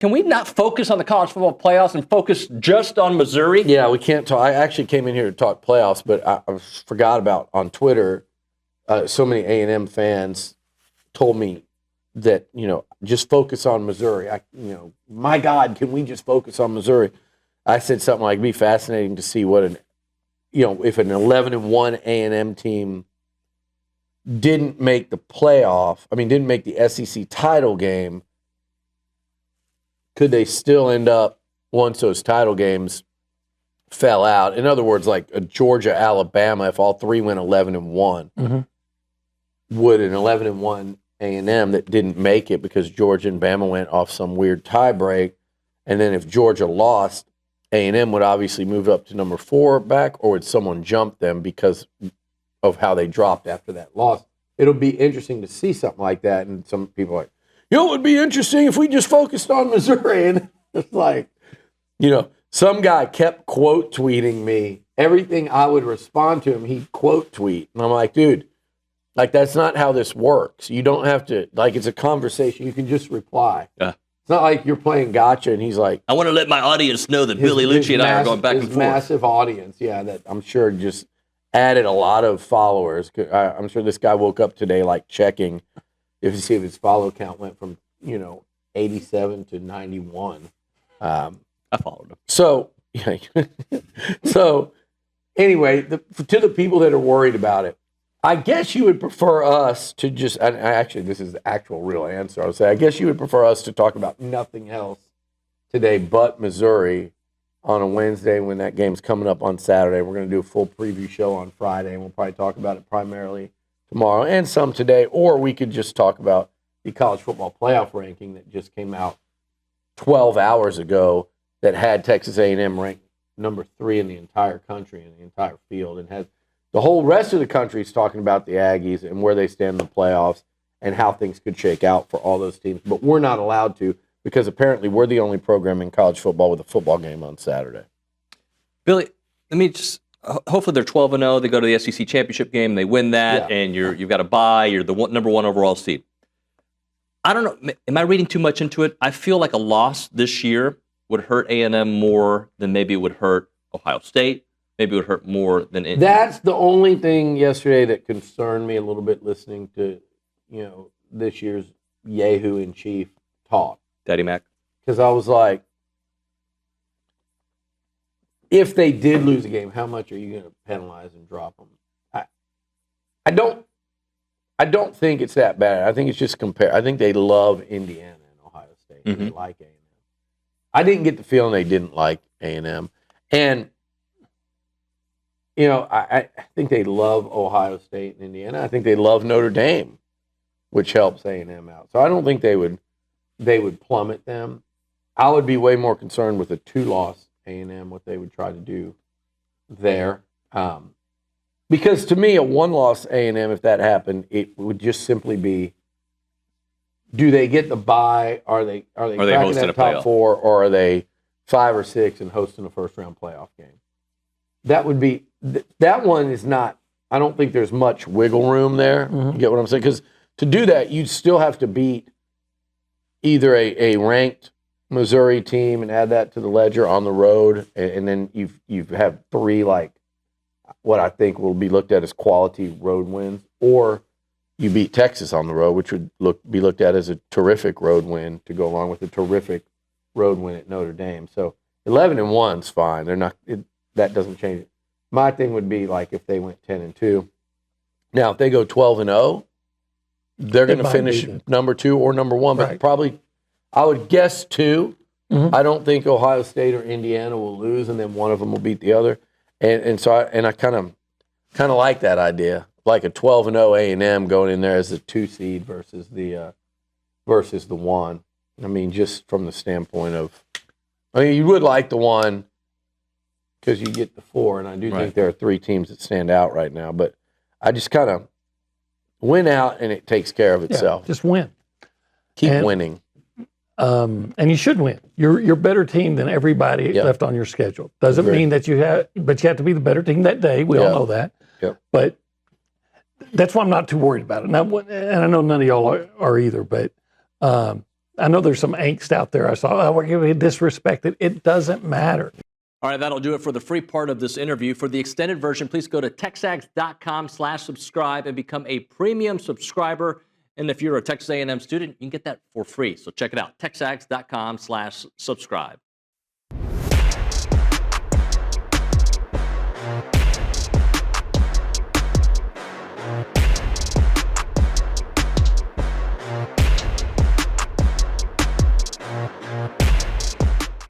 Can we not focus on the college football playoffs and focus just on Missouri? Yeah, we can't talk. I actually came in here to talk playoffs, but I forgot about on Twitter. So many A&M fans told me that, just focus on Missouri. My God, can we just focus on Missouri? I said something like, it'd be fascinating to see what if an 11-1 A&M team didn't make the playoff, didn't make the SEC title game, could they still end up, once those title games fell out? In other words, like a Georgia, Alabama, if all three went 11-1, would an 11-1 A&M that didn't make it because Georgia and Bama went off some weird tie break, and then if Georgia lost, A&M would obviously move up to number 4 back, or would someone jump them because of how they dropped after that loss? It'll be interesting to see something like that, and some people are like, it would be interesting if we just focused on Missouri. And it's like, some guy kept quote tweeting me. Everything I would respond to him, he'd quote tweet. And I'm like, dude, that's not how this works. You don't have to, it's a conversation. You can just reply. Yeah. It's not like you're playing gotcha and he's like, I want to let my audience know that Billy Liucci and I are going back and forth. Massive audience, that I'm sure just added a lot of followers. I'm sure this guy woke up today checking if you see if his follow count went from 87 to 91. I followed him. So anyway, to the people that are worried about it, I guess you would prefer us to just, actually this is the actual real answer, I would say, I guess you would prefer us to talk about nothing else today but Missouri on a Wednesday when that game's coming up on Saturday. We're going to do a full preview show on Friday, and we'll probably talk about it primarily tomorrow and some today, or we could just talk about the college football playoff ranking that just came out 12 hours ago that had Texas A&M ranked number 3 in the entire country, in the entire field, and has the whole rest of the country is talking about the Aggies and where they stand in the playoffs and how things could shake out for all those teams. But we're not allowed to because apparently we're the only program in college football with a football game on Saturday. Billy, let me just... Hopefully they're 12-0. They go to the SEC championship game. They win that, and you've got a bye. You're the number 1 overall seed. I don't know. Am I reading too much into it? I feel like a loss this year would hurt A&M more than maybe it would hurt Ohio State. Maybe it would hurt more than Indiana. That's the only thing yesterday that concerned me a little bit listening to, this year's Yahoo in Chief talk. Daddy Mac. Because I was like, if they did lose a game, how much are you going to penalize and drop them? I don't think it's that bad. I think it's just compare. I think they love Indiana and Ohio State. Mm-hmm. They like A&M. I didn't get the feeling they didn't like A&M. And, I think they love Ohio State and Indiana. I think they love Notre Dame, which helps A&M out. So I don't think they would plummet them. I would be way more concerned with a 2-loss A&M, what they would try to do there. Because to me, a 1-loss A&M, if that happened, it would just simply be, do they get the bye? Are they cracking that top 4, or are they 5 or 6 and hosting a first-round playoff game? That would be that one is not. I don't think there's much wiggle room there. Mm-hmm. You get what I'm saying? Because to do that, you'd still have to beat either a ranked Missouri team and add that to the ledger on the road, and then you have 3 what I think will be looked at as quality road wins, or you beat Texas on the road, which would be looked at as a terrific road win to go along with a terrific road win at Notre Dame. So 11-1's fine. They're not. That doesn't change it. My thing would be if they went 10-2. Now, if they go 12-0, they're going to finish number 2 or number 1, but probably I would guess 2. Mm-hmm. I don't think Ohio State or Indiana will lose, and then one of them will beat the other. And so I kind of like that idea, like a 12-0 A&M going in there as the 2 seed versus the 1. Just from the standpoint of, you would like the 1 because you get the 4, and I do think there are 3 teams that stand out right now. But I just kind of win out, and it takes care of itself. Yeah, just win. Keep winning. And you should win. You're a better team than everybody left on your schedule. Doesn't mean that you have to be the better team that day. We all know that. Yep. But that's why I'm not too worried about it. And I know none of y'all are either. But I know there's some angst out there. I saw, oh, we're going to be disrespected. It doesn't matter. All right, that'll do it for the free part of this interview. For the extended version, please go to texags.com/subscribe and become a premium subscriber. And if you're a Texas A&M student, you can get that for free. So check it out, texags.com/subscribe.